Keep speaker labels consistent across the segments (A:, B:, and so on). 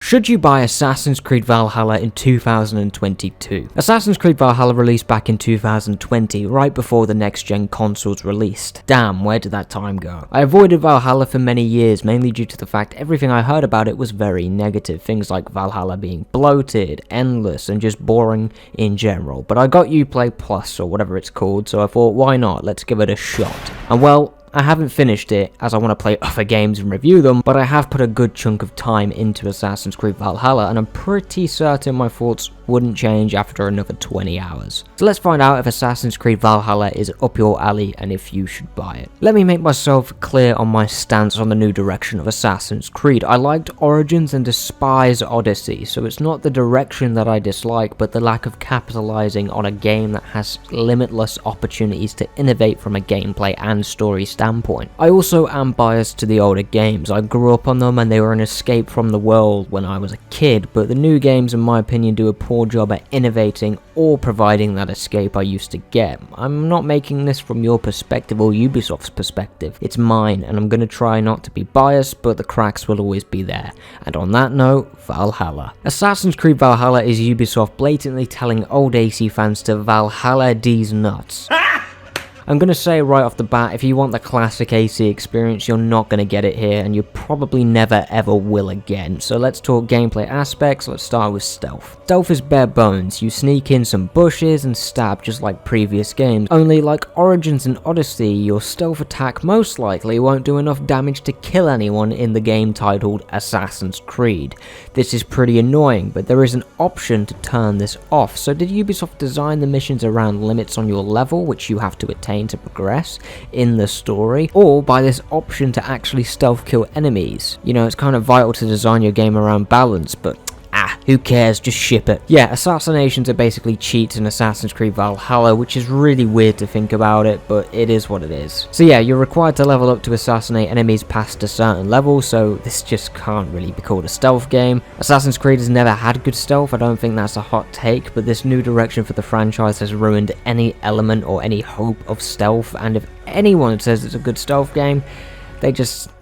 A: Should you buy Assassin's Creed Valhalla in 2022? Assassin's Creed Valhalla released back in 2020, right before the next-gen consoles released. Damn, where did that time go? I avoided Valhalla for many years, mainly due to the fact everything I heard about it was very negative. Things like Valhalla being bloated, endless, and just boring in general. But I got Uplay Plus, or whatever it's called, so I thought, why not? Let's give it a shot. And well, I haven't finished it, as I want to play other games and review them, but I have put a good chunk of time into Assassin's Creed Valhalla, and I'm pretty certain my thoughts wouldn't change after another 20 hours. So let's find out if Assassin's Creed Valhalla is up your alley and if you should buy it. Let me make myself clear on my stance on the new direction of Assassin's Creed. I liked Origins and despise Odyssey, so it's not the direction that I dislike, but the lack of capitalizing on a game that has limitless opportunities to innovate from a gameplay and story standpoint. I also am biased to the older games. I grew up on them and they were an escape from the world when I was a kid, but the new games in my opinion do a poor job at innovating or providing that escape I used to get. I'm not making this from your perspective or Ubisoft's perspective, it's mine, and I'm going to try not to be biased, but the cracks will always be there. And on that note, Valhalla. Assassin's Creed Valhalla is Ubisoft blatantly telling old AC fans to Valhalla these nuts. I'm going to say right off the bat, if you want the classic AC experience, you're not going to get it here, and you probably never ever will again. So let's talk gameplay aspects. Let's start with stealth. Stealth is bare bones. You sneak in some bushes and stab just like previous games. Only like Origins and Odyssey, your stealth attack most likely won't do enough damage to kill anyone in the game titled Assassin's Creed. This is pretty annoying, but there is an option to turn this off. So did Ubisoft design the missions around limits on your level, which you have to attain to progress in the story, or by this option to actually stealth kill enemies? You know, it's kind of vital to design your game around balance, but who cares, just ship it. Yeah, assassinations are basically cheats in Assassin's Creed Valhalla, which is really weird to think about it, but it is what it is. So yeah, you're required to level up to assassinate enemies past a certain level, so this just can't really be called a stealth game. Assassin's Creed has never had good stealth, I don't think that's a hot take, but this new direction for the franchise has ruined any element or any hope of stealth, and if anyone says it's a good stealth game, they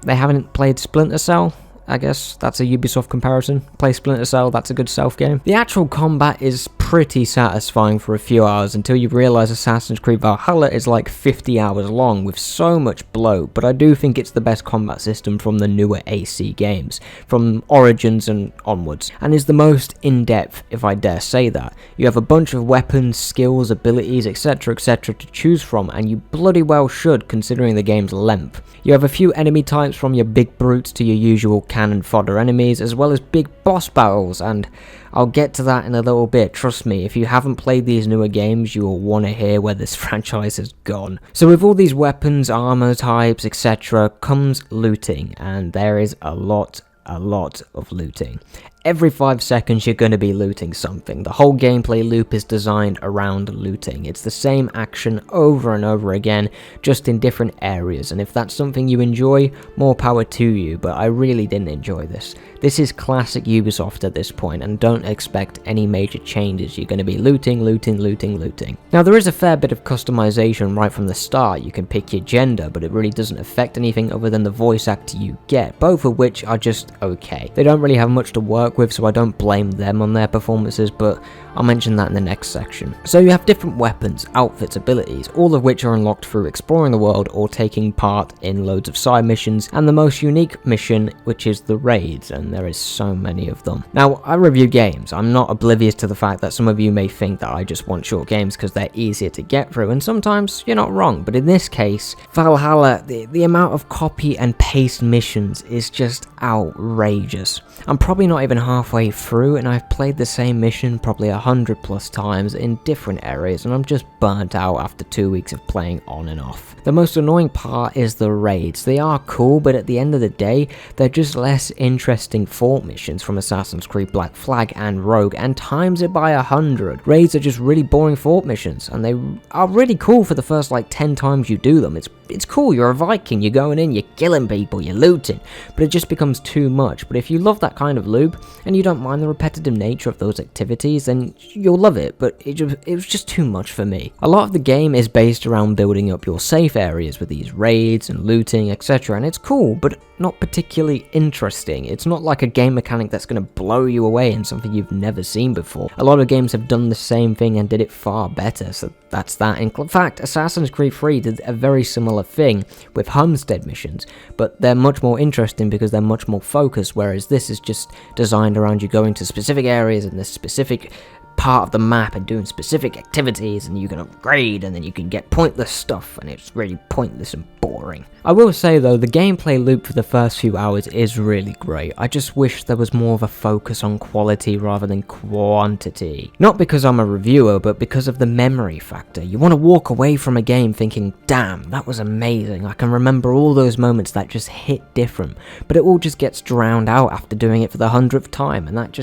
A: haven't played Splinter Cell. I guess that's a Ubisoft comparison. Play Splinter Cell, that's a good stealth game. The actual combat is pretty satisfying for a few hours until you realise Assassin's Creed Valhalla is like 50 hours long with so much bloat, but I do think it's the best combat system from the newer AC games, from Origins and onwards, and is the most in-depth, if I dare say that. You have a bunch of weapons, skills, abilities, etc, to choose from, and you bloody well should, considering the game's length. You have a few enemy types, from your big brutes to your usual cannon fodder enemies, as well as big boss battles, and I'll get to that in a little bit. Trust me, if you haven't played these newer games, you will want to hear where this franchise has gone. So with all these weapons, armor types, etc, comes looting, and there is a lot of looting. Every 5 seconds you're going to be looting something. The whole gameplay loop is designed around looting. It's the same action over and over again, just in different areas, and if that's something you enjoy, more power to you, but I really didn't enjoy this. This is classic Ubisoft at this point, and don't expect any major changes. You're going to be looting. Now there is a fair bit of customization right from the start. You can pick your gender, but it really doesn't affect anything other than the voice actor you get, both of which are just okay. They don't really have much to work with, so I don't blame them on their performances, but I'll mention that in the next section. So you have different weapons, outfits, abilities, all of which are unlocked through exploring the world or taking part in loads of side missions, and the most unique mission, which is the raids, and there is so many of them. Now, I review games. I'm not oblivious to the fact that some of you may think that I just want short games because they're easier to get through, and sometimes you're not wrong, but in this case, Valhalla, the amount of copy and paste missions is just outrageous. I'm probably not even halfway through, and I've played the same mission probably 100+ times in different areas, and I'm just burnt out after 2 weeks of playing on and off. The most annoying part is the raids. They are cool, but at the end of the day, they're just less interesting fort missions from Assassin's Creed Black Flag and Rogue, and times it by 100. Raids are just really boring fort missions, and they are really cool for the first like 10 times you do them. It's cool, you're a Viking, you're going in, you're killing people, you're looting, but it just becomes too much. But if you love that kind of loop, and you don't mind the repetitive nature of those activities, then you'll love it, but it was just too much for me. A lot of the game is based around building up your safe areas with these raids and looting, etc, and it's cool, but not particularly interesting. It's not like a game mechanic that's going to blow you away and something you've never seen before. A lot of games have done the same thing and did it far better, so that's that. In fact, Assassin's Creed 3 did a very similar thing with homestead missions, but they're much more interesting because they're much more focused, whereas this is just designed around you going to specific areas in this specific part of the map and doing specific activities, and you can upgrade and then you can get pointless stuff, and it's really pointless and boring. I will say though, the gameplay loop for the first few hours is really great. I just wish there was more of a focus on quality rather than quantity. Not because I'm a reviewer, but because of the memory factor. You want to walk away from a game thinking, damn, that was amazing. I can remember all those moments that just hit different, but it all just gets drowned out after doing it for the 100th time, and that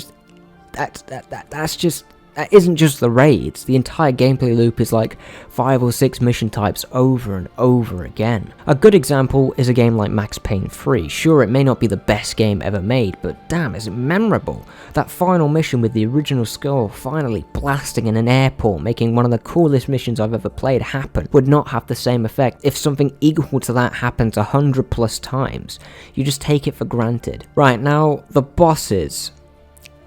A: isn't just the raids. The entire gameplay loop is like 5 or 6 mission types over and over again. A good example is a game like Max Payne 3. Sure, it may not be the best game ever made, but damn, is it memorable. That final mission with the original skull finally blasting in an airport, making one of the coolest missions I've ever played happen, would not have the same effect if something equal to that happens 100 plus times. You just take it for granted. Right, now, the bosses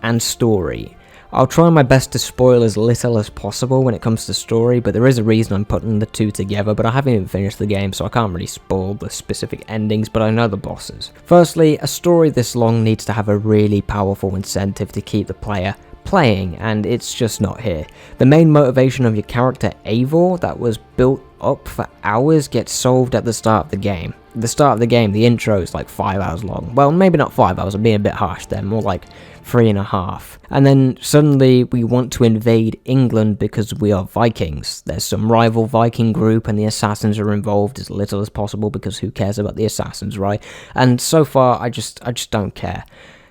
A: and story. I'll try my best to spoil as little as possible when it comes to story, but there is a reason I'm putting the two together, but I haven't even finished the game, so I can't really spoil the specific endings, but I know the bosses. Firstly, a story this long needs to have a really powerful incentive to keep the player playing, and it's just not here. The main motivation of your character, Eivor, that was built up for hours, gets solved at the start of the game. The start of the game, the intro is like 5 hours long. Well, maybe not 5 hours, I'm being a bit harsh there, more like 3.5. And then suddenly we want to invade England because we are Vikings. There's some rival Viking group and the assassins are involved as little as possible because who cares about the assassins, right? And so far, I just don't care.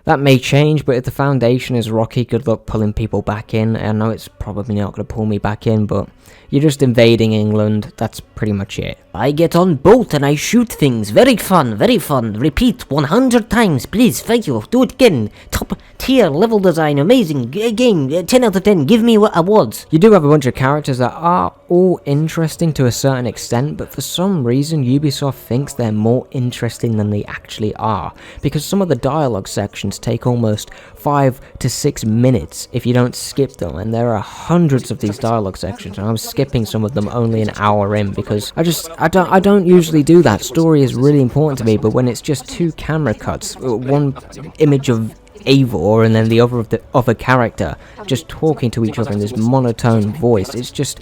A: That may change, but if the foundation is rocky, good luck pulling people back in. I know it's probably not going to pull me back in, but you're just invading England. That's pretty much it.
B: I get on boat and I shoot things. Very fun, very fun. Repeat 100 times, please. Thank you. Do it again. Top tier level design. Amazing game. 10 out of 10. Give me awards.
A: You do have a bunch of characters that are all interesting to a certain extent, but for some reason Ubisoft thinks they're more interesting than they actually are, because some of the dialogue sections take almost 5 to 6 minutes if you don't skip them, and there are hundreds of these dialogue sections, and I'm skipping some of them only an hour in because I don't usually do that. Story is really important to me, but when it's just 2 camera cuts, one image of Eivor and then the other of the other character just talking to each other in this monotone voice, it's just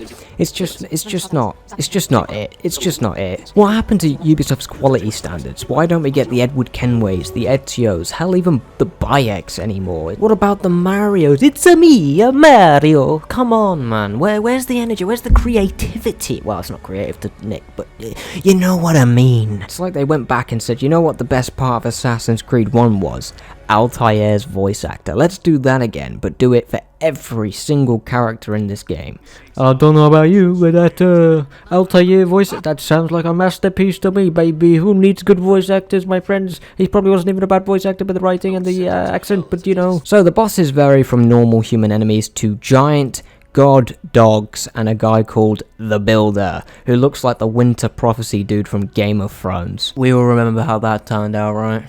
A: not it. What happened to Ubisoft's quality standards? Why don't we get the Edward Kenways, the Ezio's, hell, even the Bayeks anymore? What about the Marios? It's me, a Mario. Come on, man. Where's the energy? Where's the creativity? Well, it's not creative to Nick, but you know what I mean. It's like they went back and said, you know what the best part of Assassin's Creed 1 was? Altair's voice actor. Let's do that again, but do it for every single character in this game. I don't know about you, but that Altair voice, that sounds like a masterpiece to me, baby. Who needs good voice actors, my friends? He probably wasn't even a bad voice actor, but the writing and the accent, but you know. So the bosses vary from normal human enemies to giant god dogs and a guy called the Builder, who looks like the Winter Prophecy dude from Game of Thrones. We all remember how that turned out, right?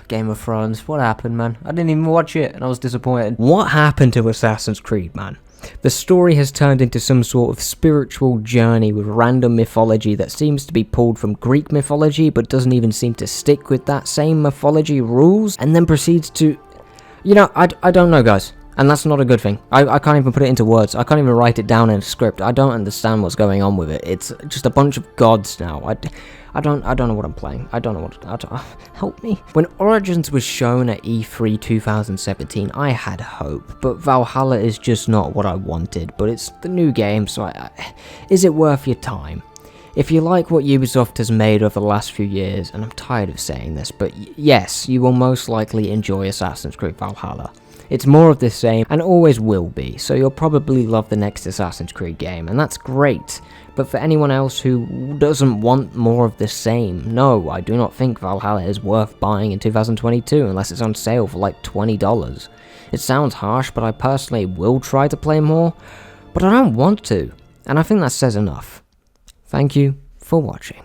A: Game of Thrones, what happened, man? I didn't even watch it and I was disappointed. What happened to Assassin's Creed, man? The story has turned into some sort of spiritual journey with random mythology that seems to be pulled from Greek mythology but doesn't even seem to stick with that same mythology rules, and then proceeds to... You know, I don't know, guys. And that's not a good thing. I can't even put it into words. I can't even write it down in a script. I don't understand what's going on with it. It's just a bunch of gods now. I don't know what I'm playing. I don't know what... help me. When Origins was shown at E3 2017, I had hope. But Valhalla is just not what I wanted. But it's the new game, so is it worth your time? If you like what Ubisoft has made over the last few years, and I'm tired of saying this, but yes, you will most likely enjoy Assassin's Creed Valhalla. It's more of the same, and always will be, so you'll probably love the next Assassin's Creed game, and that's great. But for anyone else who doesn't want more of the same, no, I do not think Valhalla is worth buying in 2022 unless it's on sale for like $20. It sounds harsh, but I personally will try to play more, but I don't want to, and I think that says enough. Thank you for watching.